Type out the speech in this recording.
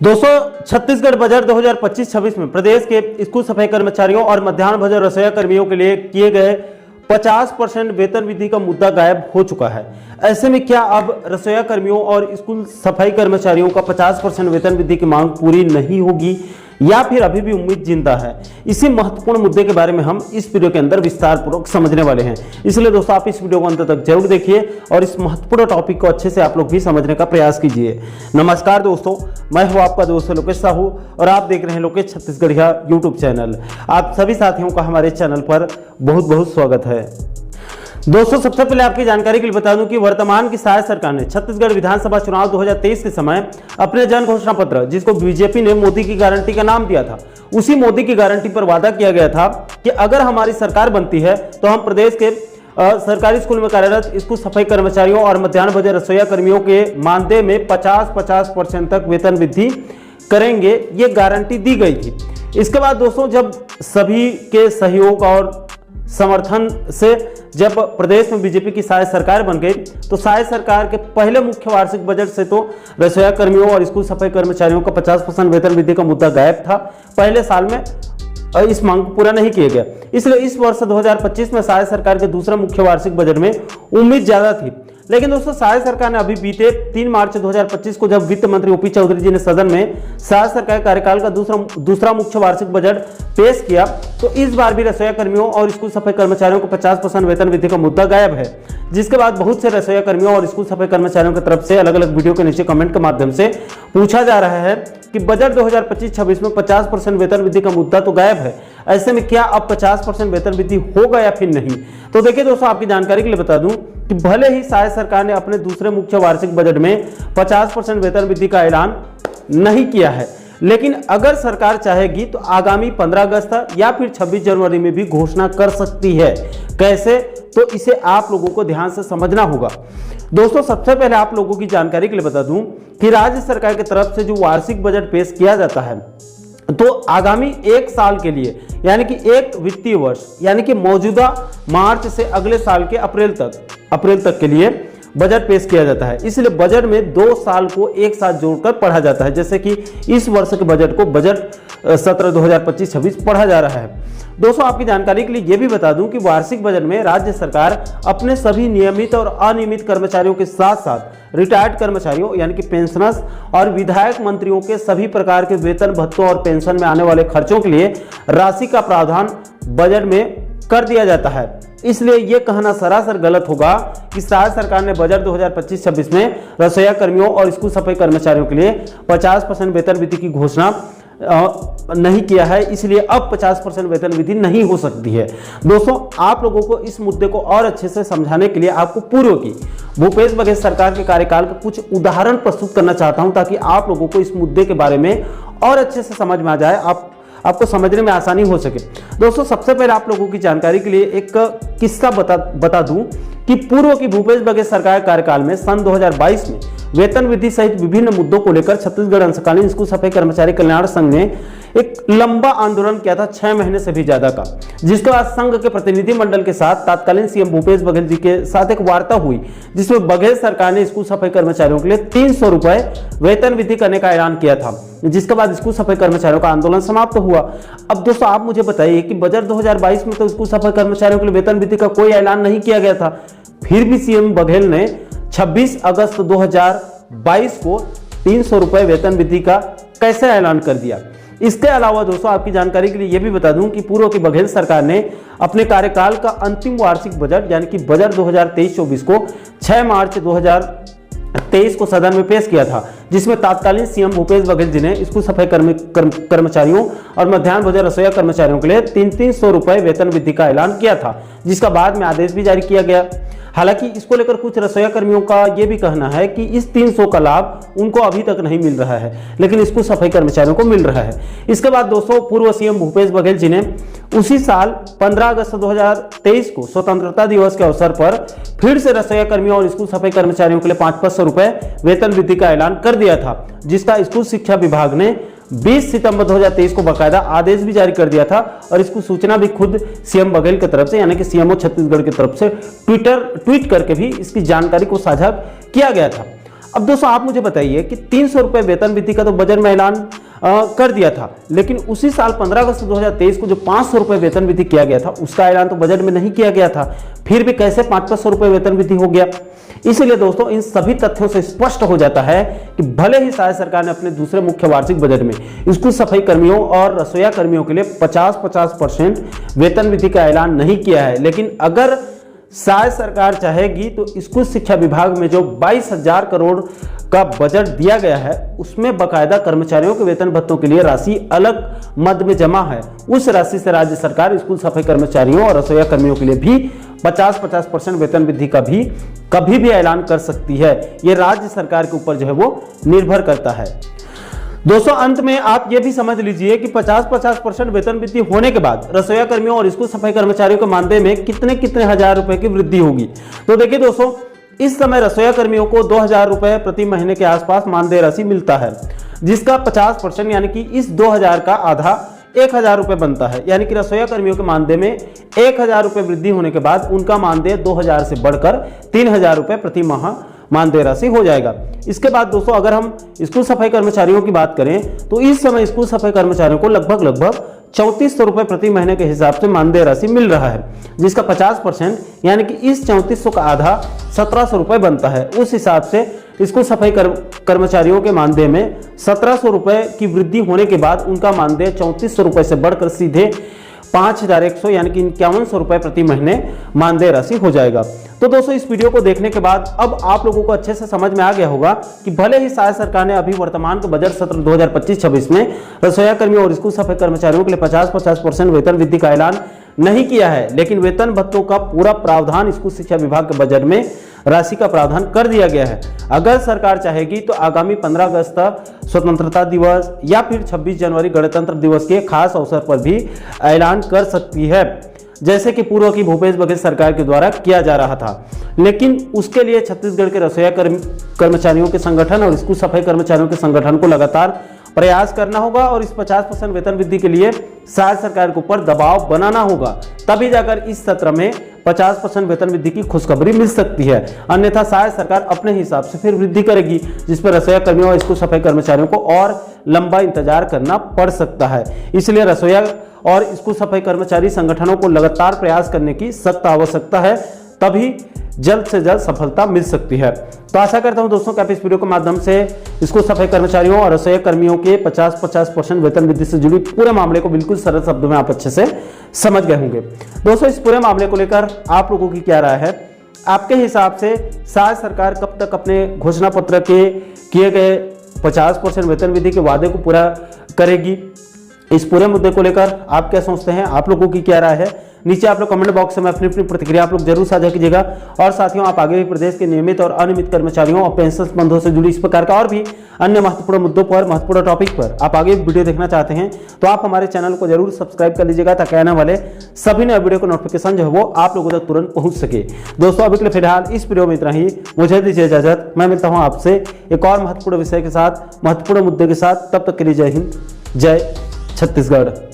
दोस्तों, छत्तीसगढ़ बजट 2025-26 में प्रदेश के स्कूल सफाई कर्मचारियों और मध्याह्न भोजन रसोईया कर्मियों के लिए किए गए 50% वेतन वृद्धि का मुद्दा गायब हो चुका है। ऐसे में क्या अब रसोईया कर्मियों और स्कूल सफाई कर्मचारियों का 50% वेतन वृद्धि की मांग पूरी नहीं होगी या फिर अभी भी उम्मीद जिंदा है? इसी महत्वपूर्ण मुद्दे के बारे में हम इस वीडियो के अंदर विस्तार पूर्वक समझने वाले हैं। इसलिए दोस्तों, आप इस वीडियो को अंत तक जरूर देखिए और इस महत्वपूर्ण टॉपिक को अच्छे से आप लोग भी समझने का प्रयास कीजिए। नमस्कार दोस्तों, मैं हूं आपका दोस्त लोकेश साहू और आप देख रहे हैं लोकेश छत्तीसगढ़िया यूट्यूब चैनल। आप सभी साथियों का हमारे चैनल पर बहुत बहुत स्वागत है। दोस्तों, सबसे पहले आपकी जानकारी के लिए बता दूं कि वर्तमान की शायद सरकार ने छत्तीसगढ़ विधानसभा चुनाव 2023 के समय अपने जन घोषणा पत्र, जिसको बीजेपी ने मोदी की गारंटी का नाम दिया था, उसी मोदी की गारंटी पर वादा किया गया था कि अगर हमारी सरकार बनती है तो हम प्रदेश के सरकारी स्कूल में कार्यरत स्कूल सफाई कर्मचारियों और मध्याह्न भोजन रसोईया कर्मियों के मानदेय में 50% तक वेतन वृद्धि करेंगे। ये गारंटी दी गई थी। इसके बाद दोस्तों, जब सभी के सहयोग और समर्थन से जब प्रदेश में बीजेपी की शायद सरकार बन गई तो शायद सरकार के पहले मुख्य वार्षिक बजट से तो रसोईया कर्मियों और स्कूल सफाई कर्मचारियों का 50% वेतन वृद्धि का मुद्दा गायब था। पहले साल में इस मांग को पूरा नहीं किया गया, इसलिए इस वर्ष 2025 में शायद सरकार के दूसरे मुख्य वार्षिक बजट में उम्मीद ज्यादा थी। लेकिन दोस्तों, शायद सरकार ने अभी बीते 3 मार्च 2025 को जब वित्त मंत्री ओपी चौधरी जी ने सदन में शायद सरकार कार्यकाल का दूसरा मुख्य वार्षिक बजट पेश किया तो इस बार भी रसोईया कर्मियों और स्कूल सफाई कर्मचारियों को 50% वेतन वृद्धि का मुद्दा गायब है। जिसके बाद बहुत से रसोईया कर्मियों और स्कूल सफाई कर्मचारियों की तरफ से अलग अलग वीडियो के नीचे कमेंट के माध्यम से पूछा जा रहा है कि बजट 2025-26 में 50% वेतन वृद्धि का मुद्दा तो गायब है, ऐसे में क्या अब 50% वेतन वृद्धि होगा या फिर नहीं? तो देखिए दोस्तों, आपकी जानकारी के लिए बता दूं कि भले ही शायद सरकार ने अपने दूसरे मुख्य वार्षिक बजट में 50% वेतन वृद्धि का ऐलान नहीं किया है, लेकिन अगर सरकार चाहेगी तो आगामी 15 अगस्त या फिर 26 जनवरी में भी घोषणा कर सकती है। कैसे? तो इसे आप लोगों को ध्यान से समझना होगा। दोस्तों, सबसे पहले आप लोगों की जानकारी के लिए बता दूं कि राज्य सरकार की तरफ से जो वार्षिक बजट पेश किया जाता है तो आगामी एक साल के लिए, यानी कि एक वित्तीय वर्ष, यानी कि मौजूदा मार्च से अगले साल के अप्रैल तक के लिए बजट पेश किया जाता है। इसलिए बजट में 2 साल को एक साथ जोड़कर पढ़ा जाता है, जैसे कि इस वर्ष के बजट को बजट सत्र 2025-26 पढ़ा जा रहा है। दोस्तों, आपकी जानकारी के लिए यह भी बता दूं कि वार्षिक बजट में राज्य सरकार अपने सभी नियमित और अनियमित कर्मचारियों के साथ साथ रिटायर्ड कर्मचारियों यानी कि पेंशनर्स और विधायक मंत्रियों के सभी प्रकार के वेतन भत्तों और पेंशन में आने वाले खर्चों के लिए राशि का प्रावधान बजट में कर दिया जाता है। इसलिए यह कहना सरासर गलत होगा कि शायद सरकार ने बजट 2025-26 में रसोईया कर्मियों और स्कूल सफाई कर्मचारियों के लिए 50% वेतन वृद्धि की घोषणा नहीं किया है, इसलिए अब 50% वेतन वृद्धि नहीं हो सकती है। दोस्तों, आप लोगों को इस मुद्दे को और अच्छे से समझाने के लिए आपको पूर्व की भूपेश बघेल सरकार के कार्यकाल का कुछ उदाहरण प्रस्तुत करना चाहता हूं, ताकि आप लोगों को इस मुद्दे के बारे में और अच्छे से समझ में आ जाए, आपको समझने में आसानी हो सके। दोस्तों, सबसे पहले आप लोगों की जानकारी के लिए एक किस्सा बता दूं कि पूर्व की भूपेश बघेल सरकार कार्यकाल में सन 2022 में वेतन वृद्धि सहित विभिन्न मुद्दों को लेकर छत्तीसगढ़ अंशकालीन स्कूल सफाई कर्मचारी कल्याण संघ ने एक लंबा आंदोलन किया था, 6 महीने से भी ज्यादा का, जिसके बाद संघ के प्रतिनिधि मंडल के साथ तत्कालीन सीएम भूपेश बघेल जी के साथ एक वार्ता हुई, जिसमें बघेल सरकार ने स्कूल सफाई कर्मचारियों के लिए 300 रुपए वेतन वृद्धि करने का ऐलान किया था, जिसके बाद स्कूल सफाई कर्मचारियों का आंदोलन समाप्त हुआ। अब दोस्तों, आप मुझे बताइए कि बजट 2022 में तो स्कूल सफाई कर्मचारियों के लिए वेतन वृद्धि का कोई ऐलान नहीं किया गया था, फिर भी सीएम बघेल ने 26 अगस्त 2022 को 300 रुपए वेतन वृद्धि का कैसे ऐलान कर दिया? इसके अलावा दोस्तों, आपकी जानकारी के लिए यह भी बता दूं कि पूर्व की बघेल सरकार ने अपने कार्यकाल का अंतिम वार्षिक बजट यानी कि बजट 2023-24 को 6 मार्च 2023 को सदन में पेश किया था, जिसमें तत्कालीन सीएम भूपेश बघेल जी ने स्कूल सफाई कर्मचारियों और मध्याह्न भोजन रसोईया कर्मचारियों के लिए 300 रुपए वेतन वृद्धि का ऐलान किया था, जिसका बाद में आदेश भी जारी किया गया। हालांकि इसको लेकर कुछ रसोईया कर्मियों का यह भी कहना है कि इस 300 का लाभ उनको अभी तक नहीं मिल रहा है, लेकिन स्कूल सफाई कर्मचारियों को मिल रहा है। इसके बाद दोस्तों, पूर्व सीएम भूपेश बघेल जी ने उसी साल 15 अगस्त 2023 को स्वतंत्रता दिवस के अवसर पर फिर से रसोईया कर्मियों और स्कूल सफाई कर्मचारियों के लिए 500 रुपए वेतन वृद्धि का ऐलान कर दिया था, जिसका स्कूल शिक्षा विभाग ने 20 सितंबर 2023 को बकायदा आदेश भी जारी कर दिया था और इसको सूचना भी खुद सीएम बघेल की तरफ से यानी कि सीएमओ छत्तीसगढ़ की तरफ से ट्वीट करके भी इसकी जानकारी को साझा किया गया था। अब दोस्तों आप मुझे बताइए कि 300 रुपये वेतन वृद्धि का तो बजट में ऐलान कर दिया था, लेकिन उसी साल 15 अगस्त 2023 को जो 500 रुपये वेतन वृद्धि किया गया था उसका ऐलान तो बजट में नहीं किया गया था, फिर भी कैसे 500 रुपये वेतन वृद्धि हो गया। इसलिए दोस्तों इन सभी तथ्यों से स्पष्ट हो जाता है कि भले ही शायद सरकार ने अपने दूसरे मुख्य वार्षिक बजट में स्कूल सफाई कर्मियों और रसोईया कर्मियों के लिए 50% वेतन वृद्धि का ऐलान नहीं किया है, लेकिन अगर शायद सरकार चाहेगी तो स्कूल शिक्षा विभाग में जो 22,000 करोड़ का बजट दिया गया है उसमें बकायदा कर्मचारियों के वेतन भत्तों के लिए राशि अलग मद में जमा है। उस राशि से राज्य सरकार स्कूल सफाई कर्मचारियों और रसोईया कर्मियों के लिए भी 50% वेतन वृद्धि का भी कभी भी ऐलान कर सकती है। ये राज्य सरकार के ऊपर जो है वो निर्भर करता है। दोस्तों अंत में आप ये भी समझ लीजिए कि 50% वेतन वृद्धि होने के बाद रसोईया कर्मियों और स्कूल सफाई कर्मचारियों के मानदेय में कितने हजार रुपए की वृद्धि होगी। तो देखिए दोस्तों इस समय रसोईया कर्मियों को 2,000 रुपए प्रति महीने के आसपास मानदेय राशि मिलता है, जिसका 50% यानी कि इस 2,000 का आधा 1,000 रुपए बनता है। यानी कि रसोईया कर्मियों के मानदेय में 1,000 रुपए वृद्धि होने के बाद उनका मानदेय 2,000 से बढ़कर 3,000 रुपए प्रति माह मानदेय राशि हो जाएगा। इसके बाद दोस्तों अगर हम स्कूल सफाई कर्मचारियों की बात करें तो इस समय स्कूल सफाई कर्मचारियों को लगभग 3400 रुपए प्रति महीने के हिसाब से मानदेय राशि मिल रहा है, जिसका 50% यानी कि इस 3400 का आधा 1700 रुपए बनता है। उस हिसाब से स्कूल सफाई कर्मचारियों के मानदेय में 1700 रुपए की वृद्धि होने के बाद उनका मानदेय 3400 रुपए से बढ़कर सीधे 5,100 यानी कि 5100 रुपए प्रति महीने मानदेय राशि हो जाएगा। तो दोस्तों इस वीडियो को देखने के बाद अब आप लोगों को अच्छे से समझ में आ गया होगा कि भले ही शायद सरकार ने अभी वर्तमान के बजट सत्र 2025-26 में रसोईया कर्मियों और स्कूल सफाई कर्मचारियों के लिए 50% वेतन वृद्धि का ऐलान नहीं किया है, लेकिन वेतन भत्तों का पूरा प्रावधान स्कूल शिक्षा विभाग के बजट में राशि का प्रावधान कर दिया गया है। अगर सरकार चाहेगी तो आगामी 15 अगस्त स्वतंत्रता दिवस या फिर 26 जनवरी गणतंत्र दिवस के खास अवसर पर भी ऐलान कर सकती है, जैसे कि पूर्व की भूपेश बघेल सरकार के द्वारा किया जा रहा था। लेकिन उसके लिए छत्तीसगढ़ के रसोईया कर्मचारियों के संगठन और स्कूल सफाई कर्मचारियों के संगठन को लगातार प्रयास करना होगा और इस 50% वेतन वृद्धि के लिए शायद सरकार के ऊपर दबाव बनाना होगा, तभी जाकर इस सत्र में 50% वेतन वृद्धि की खुशखबरी मिल सकती है। अन्यथा शायद सरकार अपने हिसाब से फिर वृद्धि करेगी, जिस पर रसोईया कर्मियों और स्कूल सफाई कर्मचारियों को और लंबा इंतजार करना पड़ सकता है। इसलिए रसोईया और स्कूल सफाई कर्मचारी संगठनों को लगातार प्रयास करने की सख्त आवश्यकता है, तभी जल्द से जल्द सफलता मिल सकती है। तो आशा करता हूं दोस्तों कि आप इस वीडियो के माध्यम से स्कूल सफाई कर्मचारियों और रसोईया कर्मियों के 50% वेतन वृद्धि से जुड़ी पूरे मामले को बिल्कुल सरल शब्दों में आप अच्छे से समझ गए होंगे। दोस्तों इस पूरे मामले को लेकर आप लोगों की क्या राय है? आपके हिसाब से शायद सरकार कब तक अपने घोषणा पत्र के किए गए 50% वेतन वृद्धि के वादे को पूरा करेगी? इस पूरे मुद्दे को लेकर आप क्या सोचते हैं? आप लोगों की क्या राय है? नीचे आप लोग कमेंट बॉक्स में अपनी प्रतिक्रिया आप लोग जरूर साझा कीजिएगा। और साथियों आप आगे भी प्रदेश के नियमित और अनियमित कर्मचारियों और पेंशन संबंधों से जुड़ी इस प्रकार का और भी अन्य महत्वपूर्ण मुद्दों पर, महत्वपूर्ण टॉपिक पर आप आगे वीडियो देखना चाहते हैं तो आप हमारे चैनल को जरूर सब्सक्राइब कर लीजिएगा, ताकि आने वाले सभी नए वीडियो का नोटिफिकेशन जो है वो आप लोगों तक तुरंत पहुंच सके। दोस्तों अभी के लिए फिलहाल इस वीडियो में इतना ही। मुझे दीजिए इजाजत, मैं मिलता हूँ आपसे एक और महत्वपूर्ण विषय के साथ, महत्वपूर्ण मुद्दे के साथ। तब तक के लिए जय हिंद, जय छत्तीसगढ़।